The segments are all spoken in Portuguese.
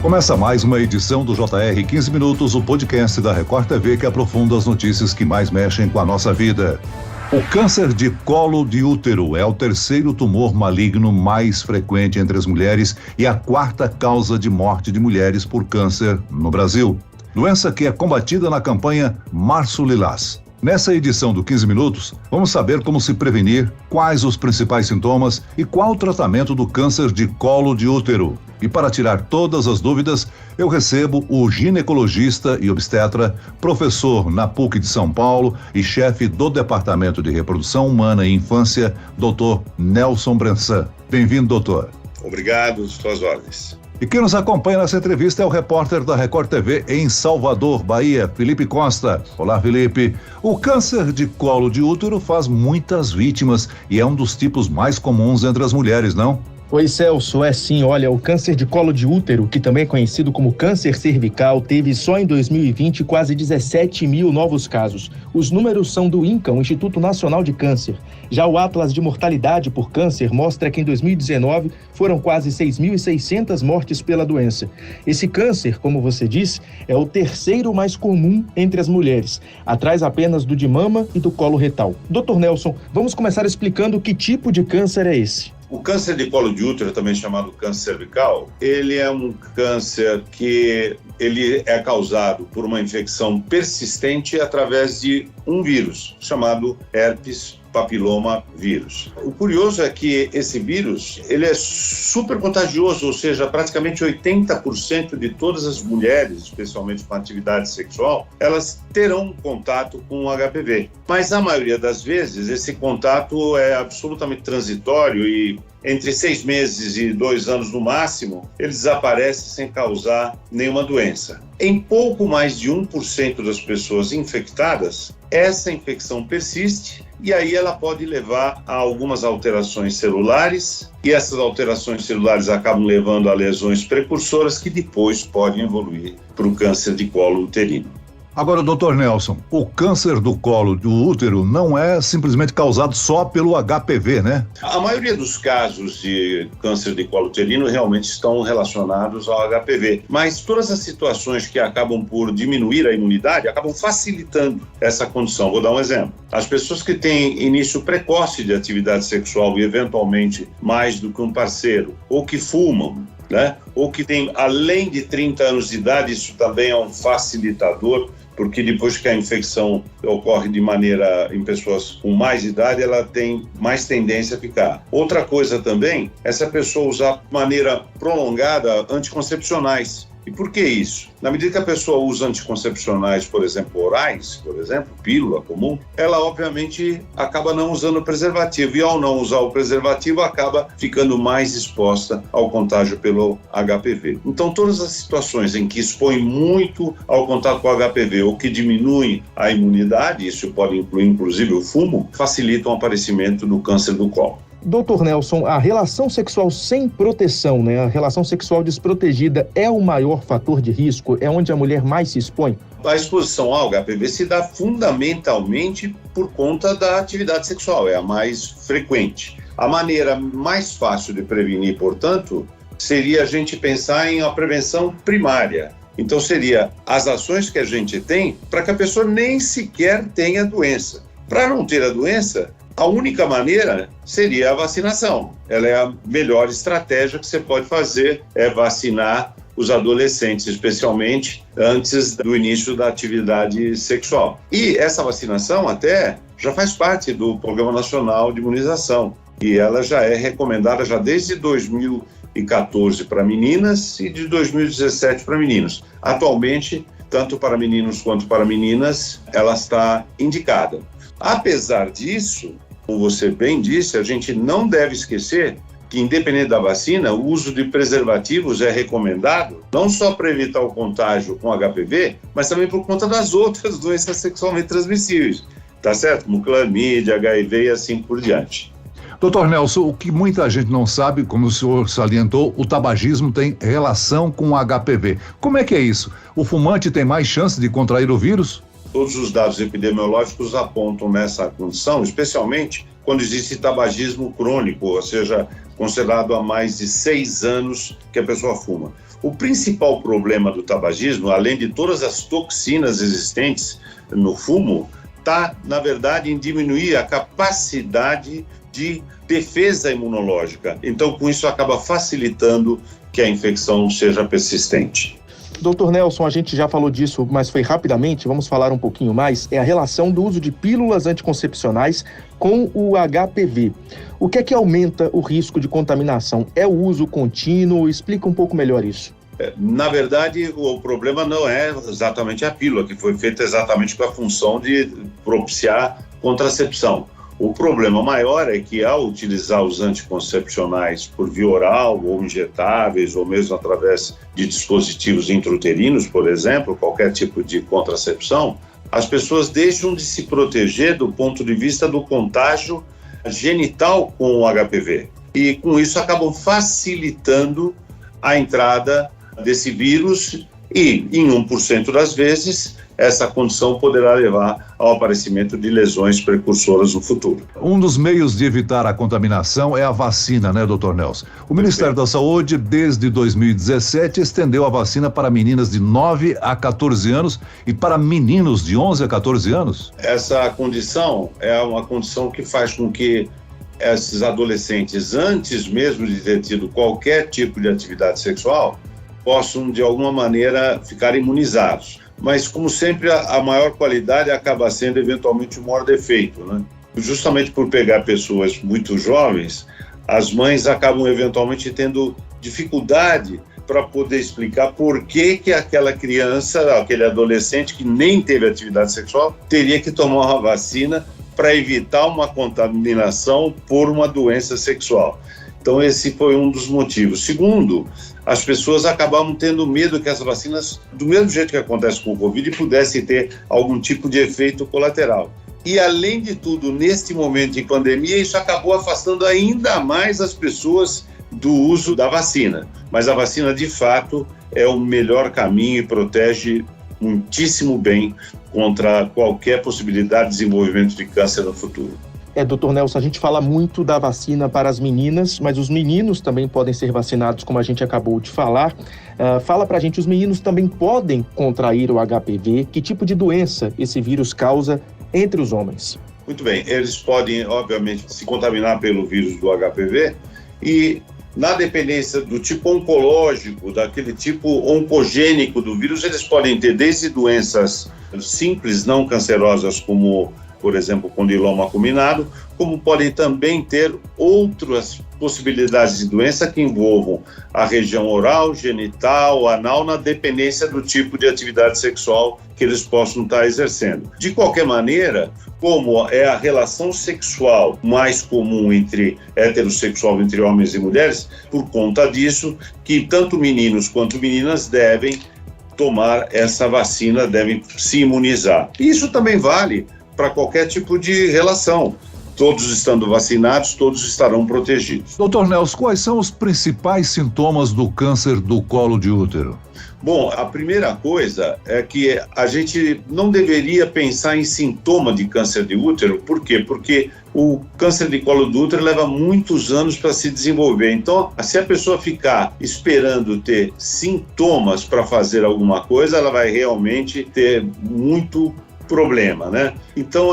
Começa mais uma edição do JR 15 Minutos, o podcast da Record TV que aprofunda as notícias que mais mexem com a nossa vida. O câncer de colo de útero é o terceiro tumor maligno mais frequente entre as mulheres e a quarta causa de morte de mulheres por câncer no Brasil. Doença que é combatida na campanha Março Lilás. Nessa edição do 15 Minutos, vamos saber como se prevenir, quais os principais sintomas e qual o tratamento do câncer de colo de útero. E para tirar todas as dúvidas, eu recebo o ginecologista e obstetra, professor na PUC de São Paulo e chefe do Departamento de Reprodução Humana e Infância, Dr. Nelson Brensan. Bem-vindo, doutor. Obrigado, suas ordens. E quem nos acompanha nessa entrevista é o repórter da Record TV em Salvador, Bahia, Felipe Costa. Olá, Felipe. O câncer de colo de útero faz muitas vítimas e é um dos tipos mais comuns entre as mulheres, não? Oi, Celso, é sim, olha, o câncer de colo de útero, que também é conhecido como câncer cervical, teve só em 2020 quase 17 mil novos casos. Os números são do INCA, o Instituto Nacional de Câncer. Já o Atlas de Mortalidade por Câncer mostra que em 2019 foram quase 6.600 mortes pela doença. Esse câncer, como você disse, é o terceiro mais comum entre as mulheres, atrás apenas do de mama e do colo retal. Dr. Nelson, vamos começar explicando que tipo de câncer é esse. O câncer de colo de útero, também chamado câncer cervical, ele é um câncer que ele é causado por uma infecção persistente através de um vírus chamado herpes papiloma vírus. O curioso é que esse vírus, ele é super contagioso, ou seja, praticamente 80% de todas as mulheres, especialmente com atividade sexual, elas terão contato com o HPV. Mas a maioria das vezes, esse contato é absolutamente transitório e entre 6 meses e 2 anos no máximo, ele desaparece sem causar nenhuma doença. Em pouco mais de 1% das pessoas infectadas, essa infecção persiste e aí ela pode levar a algumas alterações celulares e essas alterações celulares acabam levando a lesões precursoras que depois podem evoluir para o câncer de colo uterino. Agora, doutor Nelson, o câncer do colo do útero não é simplesmente causado só pelo HPV, né? A maioria dos casos de câncer de colo uterino realmente estão relacionados ao HPV, mas todas as situações que acabam por diminuir a imunidade acabam facilitando essa condição. Vou dar um exemplo. As pessoas que têm início precoce de atividade sexual e eventualmente mais do que um parceiro, ou que fumam, né? Ou que tem além de 30 anos de idade, isso também é um facilitador, porque depois que a infecção ocorre de maneira em pessoas com mais idade, ela tem mais tendência a ficar. Outra coisa também é se a pessoa usar de maneira prolongada anticoncepcionais. E por que isso? Na medida que a pessoa usa anticoncepcionais, por exemplo, orais, por exemplo, pílula comum, ela obviamente acaba não usando o preservativo. E ao não usar o preservativo, acaba ficando mais exposta ao contágio pelo HPV. Então, todas as situações em que expõe muito ao contato com o HPV ou que diminuem a imunidade, isso pode incluir inclusive o fumo, facilitam o aparecimento do câncer do colo. Doutor Nelson, a relação sexual sem proteção, a relação sexual desprotegida é o maior fator de risco? É onde a mulher mais se expõe? A exposição ao HPV se dá fundamentalmente por conta da atividade sexual, é a mais frequente. A maneira mais fácil de prevenir, portanto, seria a gente pensar em uma prevenção primária. Então seria as ações que a gente tem para que a pessoa nem sequer tenha doença. Para não ter a doença, a única maneira seria a vacinação. Ela é a melhor estratégia que você pode fazer, é vacinar os adolescentes, especialmente antes do início da atividade sexual. E essa vacinação até já faz parte do Programa Nacional de Imunização. E ela já é recomendada já desde 2014 para meninas e de 2017 para meninos. Atualmente, tanto para meninos quanto para meninas, ela está indicada. Apesar disso, como você bem disse, a gente não deve esquecer que, independente da vacina, o uso de preservativos é recomendado, não só para evitar o contágio com HPV, mas também por conta das outras doenças sexualmente transmissíveis, tá certo? Como clamídia, HIV e assim por diante. Doutor Nelson, o que muita gente não sabe, como o senhor salientou, o tabagismo tem relação com o HPV. Como é que é isso? O fumante tem mais chance de contrair o vírus? Todos os dados epidemiológicos apontam nessa condição, especialmente quando existe tabagismo crônico, ou seja, considerado há mais de 6 anos que a pessoa fuma. O principal problema do tabagismo, além de todas as toxinas existentes no fumo, está, na verdade, em diminuir a capacidade de defesa imunológica. Então, com isso, acaba facilitando que a infecção seja persistente. Dr. Nelson, a gente já falou disso, mas foi rapidamente, vamos falar um pouquinho mais, é a relação do uso de pílulas anticoncepcionais com o HPV. O que é que aumenta o risco de contaminação? É o uso contínuo? Explica um pouco melhor isso. Na verdade, o problema não é exatamente a pílula, que foi feita exatamente com a função de propiciar contracepção. O problema maior é que, ao utilizar os anticoncepcionais por via oral ou injetáveis, ou mesmo através de dispositivos intrauterinos, por exemplo, qualquer tipo de contracepção, as pessoas deixam de se proteger do ponto de vista do contágio genital com o HPV. E, com isso, acabam facilitando a entrada desse vírus e, em 1% das vezes, essa condição poderá levar ao aparecimento de lesões precursoras no futuro. Um dos meios de evitar a contaminação é a vacina, né, Dr. Nelson? O Ministério da Saúde, desde 2017, estendeu a vacina para meninas de 9 a 14 anos e para meninos de 11 a 14 anos. Essa condição é uma condição que faz com que esses adolescentes, antes mesmo de ter tido qualquer tipo de atividade sexual, possam, de alguma maneira, ficar imunizados. Mas, como sempre, a maior qualidade acaba sendo, eventualmente, o maior defeito, né? Justamente por pegar pessoas muito jovens, as mães acabam, eventualmente, tendo dificuldade para poder explicar por que aquela criança, aquele adolescente que nem teve atividade sexual, teria que tomar uma vacina para evitar uma contaminação por uma doença sexual. Então, esse foi um dos motivos. Segundo, as pessoas acabavam tendo medo que as vacinas, do mesmo jeito que acontece com o Covid, pudessem ter algum tipo de efeito colateral. E, além de tudo, neste momento de pandemia, isso acabou afastando ainda mais as pessoas do uso da vacina. Mas a vacina, de fato, é o melhor caminho e protege muitíssimo bem contra qualquer possibilidade de desenvolvimento de câncer no futuro. Doutor Nelson, a gente fala muito da vacina para as meninas, mas os meninos também podem ser vacinados, como a gente acabou de falar. Fala pra gente, os meninos também podem contrair o HPV? Que tipo de doença esse vírus causa entre os homens? Muito bem, eles podem, obviamente, se contaminar pelo vírus do HPV e, na dependência do tipo oncológico, daquele tipo oncogênico do vírus, eles podem ter desde doenças simples, não cancerosas, como, por exemplo, condiloma acuminado, como podem também ter outras possibilidades de doença que envolvam a região oral, genital, anal, na dependência do tipo de atividade sexual que eles possam estar exercendo. De qualquer maneira, como é a relação sexual mais comum heterossexual entre homens e mulheres, por conta disso que tanto meninos quanto meninas devem tomar essa vacina, devem se imunizar. Isso também vale para qualquer tipo de relação. Todos estando vacinados, todos estarão protegidos. Dr. Nelson, quais são os principais sintomas do câncer do colo de útero? Bom, a primeira coisa é que a gente não deveria pensar em sintoma de câncer de útero. Por quê? Porque o câncer de colo do útero leva muitos anos para se desenvolver. Então, se a pessoa ficar esperando ter sintomas para fazer alguma coisa, ela vai realmente ter muito problema, né? Então,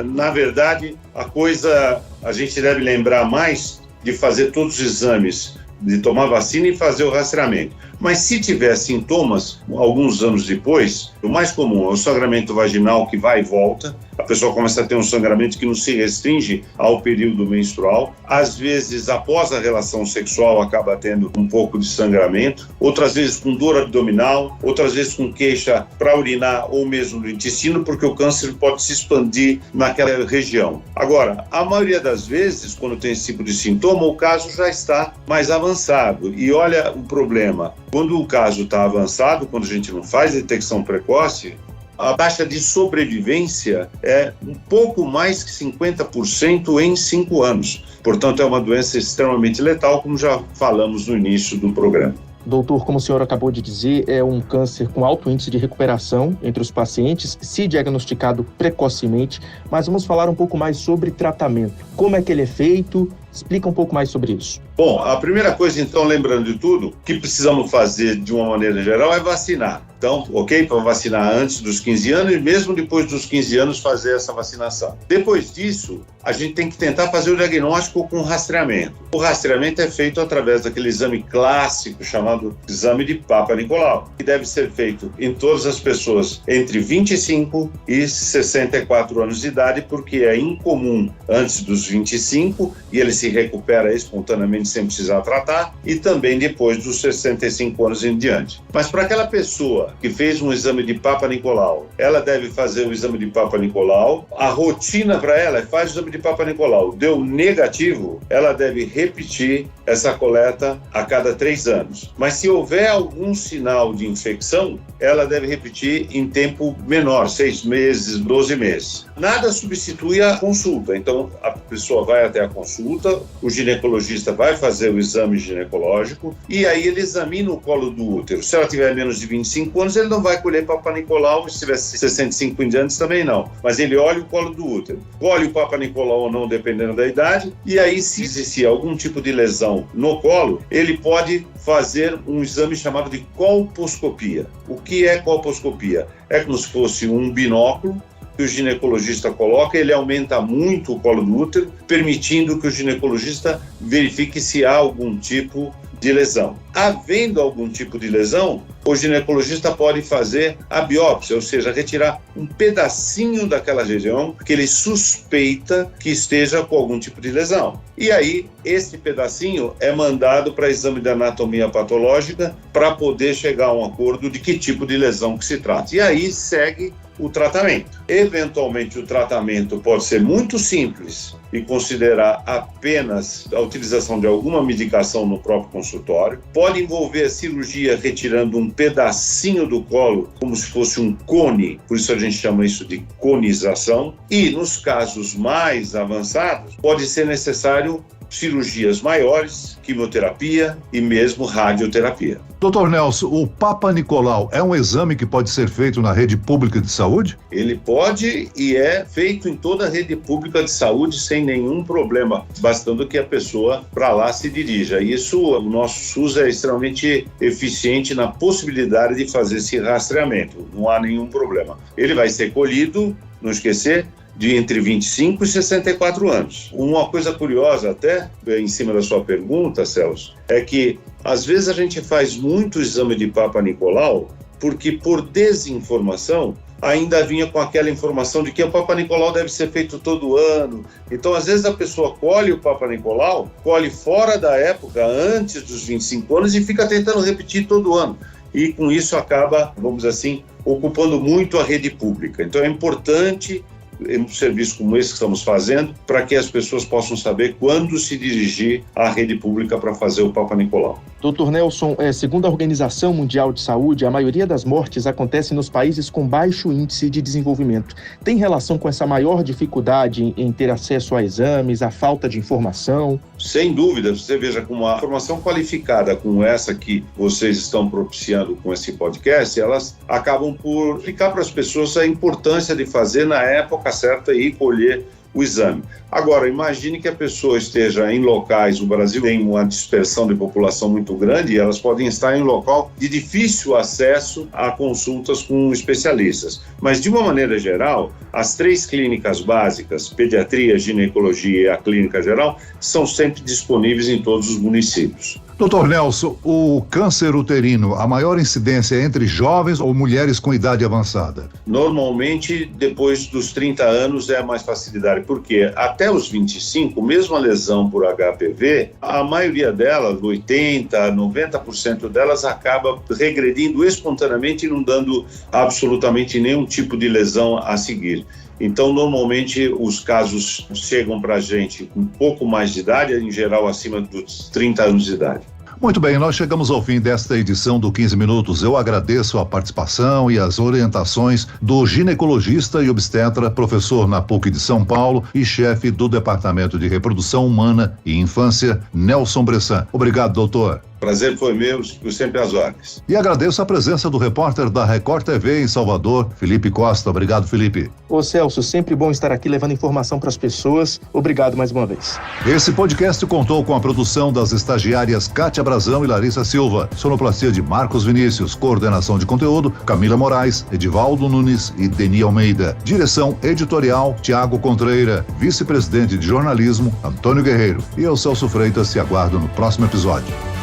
na verdade, a gente deve lembrar mais de fazer todos os exames, de tomar vacina e fazer o rastreamento. Mas se tiver sintomas, alguns anos depois, o mais comum é o sangramento vaginal que vai e volta. A pessoa começa a ter um sangramento que não se restringe ao período menstrual. Às vezes, após a relação sexual, acaba tendo um pouco de sangramento. Outras vezes com dor abdominal, outras vezes com queixa para urinar ou mesmo no intestino, porque o câncer pode se expandir naquela região. Agora, a maioria das vezes, quando tem esse tipo de sintoma, o caso já está mais avançado. E olha o problema. Quando o caso está avançado, quando a gente não faz detecção precoce, a taxa de sobrevivência é um pouco mais que 50% em 5 anos. Portanto, é uma doença extremamente letal, como já falamos no início do programa. Doutor, como o senhor acabou de dizer, é um câncer com alto índice de recuperação entre os pacientes, se diagnosticado precocemente, mas vamos falar um pouco mais sobre tratamento. Como é que ele é feito? Explica um pouco mais sobre isso. Bom, a primeira coisa, então, lembrando de tudo, que precisamos fazer de uma maneira geral é vacinar. Então, ok, para vacinar antes dos 15 anos e mesmo depois dos 15 anos fazer essa vacinação. Depois disso, a gente tem que tentar fazer o diagnóstico com rastreamento. O rastreamento é feito através daquele exame clássico chamado exame de Papa Nicolau, que deve ser feito em todas as pessoas entre 25 e 64 anos de idade, porque é incomum antes dos 25 e ele se recupera espontaneamente sem precisar tratar, e também depois dos 65 anos em diante. Mas para aquela pessoa que fez um exame de Papa Nicolau, ela deve fazer o exame de Papa Nicolau. A rotina para ela é faz o exame de Papa Nicolau. Deu negativo, ela deve repetir essa coleta a cada 3 anos. Mas se houver algum sinal de infecção, ela deve repetir em tempo menor, 6 meses, 12 meses. Nada substitui a consulta. Então, a pessoa vai até a consulta, o ginecologista vai fazer o exame ginecológico e aí ele examina o colo do útero. Se ela tiver menos de 25 anos, ele não vai colher Papa Nicolau, se tiver 65 em diante também não. Mas ele olha o colo do útero. Colhe o Papa Nicolau ou não, dependendo da idade, e aí se existir algum tipo de lesão no colo, ele pode fazer um exame chamado de colposcopia. O que é colposcopia? É como se fosse um binóculo que o ginecologista coloca, ele aumenta muito o colo do útero, permitindo que o ginecologista verifique se há algum tipo de lesão. Havendo algum tipo de lesão, o ginecologista pode fazer a biópsia, ou seja, retirar um pedacinho daquela região que ele suspeita que esteja com algum tipo de lesão. E aí, esse pedacinho é mandado para exame de anatomia patológica para poder chegar a um acordo de que tipo de lesão que se trata. E aí segue o tratamento. Eventualmente, o tratamento pode ser muito simples e considerar apenas a utilização de alguma medicação no próprio consultório. Pode envolver a cirurgia retirando um pedacinho do colo, como se fosse um cone, por isso a gente chama isso de conização. E, nos casos mais avançados, pode ser necessário cirurgias maiores, quimioterapia e mesmo radioterapia. Dr. Nelson, o Papa Nicolau é um exame que pode ser feito na rede pública de saúde? Ele pode e é feito em toda a rede pública de saúde sem nenhum problema, bastando que a pessoa para lá se dirija. Isso, o nosso SUS é extremamente eficiente na possibilidade de fazer esse rastreamento, não há nenhum problema. Ele vai ser colhido, não esquecer, de entre 25 e 64 anos. Uma coisa curiosa até, em cima da sua pergunta, Celso, é que às vezes a gente faz muito exame de Papa Nicolau porque por desinformação ainda vinha com aquela informação de que o Papa Nicolau deve ser feito todo ano. Então, às vezes a pessoa colhe o Papa Nicolau, colhe fora da época, antes dos 25 anos e fica tentando repetir todo ano. E com isso acaba, vamos dizer assim, ocupando muito a rede pública. Então é importante um serviço como esse que estamos fazendo, para que as pessoas possam saber quando se dirigir à rede pública para fazer o Papa Nicolau. Dr. Nelson, segundo a Organização Mundial de Saúde, a maioria das mortes acontece nos países com baixo índice de desenvolvimento. Tem relação com essa maior dificuldade em ter acesso a exames, a falta de informação? Sem dúvida, você veja, com uma informação qualificada como essa que vocês estão propiciando com esse podcast, elas acabam por explicar para as pessoas a importância de fazer na época certa e colher o exame. Agora, imagine que a pessoa esteja em locais, o Brasil tem uma dispersão de população muito grande e elas podem estar em local de difícil acesso a consultas com especialistas. Mas, de uma maneira geral, as 3 clínicas básicas, pediatria, ginecologia e a clínica geral, são sempre disponíveis em todos os municípios. Dr. Nelson, o câncer uterino, a maior incidência é entre jovens ou mulheres com idade avançada? Normalmente, depois dos 30 anos é mais facilidade, porque até os 25, mesmo a lesão por HPV, a maioria delas, 80%, 90% delas, acaba regredindo espontaneamente e não dando absolutamente nenhum tipo de lesão a seguir. Então, normalmente, os casos chegam para a gente com um pouco mais de idade, em geral acima dos 30 anos de idade. Muito bem, nós chegamos ao fim desta edição do 15 Minutos. Eu agradeço a participação e as orientações do ginecologista e obstetra, professor na PUC de São Paulo e chefe do Departamento de Reprodução Humana e Infância, Nelson Bressan. Obrigado, doutor. Prazer foi meu, fico sempre às ordens. E agradeço a presença do repórter da Record TV em Salvador, Felipe Costa. Obrigado, Felipe. Ô Celso, sempre bom estar aqui levando informação para as pessoas. Obrigado mais uma vez. Esse podcast contou com a produção das estagiárias Kátia Brazão e Larissa Silva, sonoplastia de Marcos Vinícius, coordenação de conteúdo Camila Moraes, Edivaldo Nunes e Deni Almeida. Direção editorial Tiago Contreira, vice-presidente de jornalismo Antônio Guerreiro. E eu, Celso Freitas, te aguardo no próximo episódio.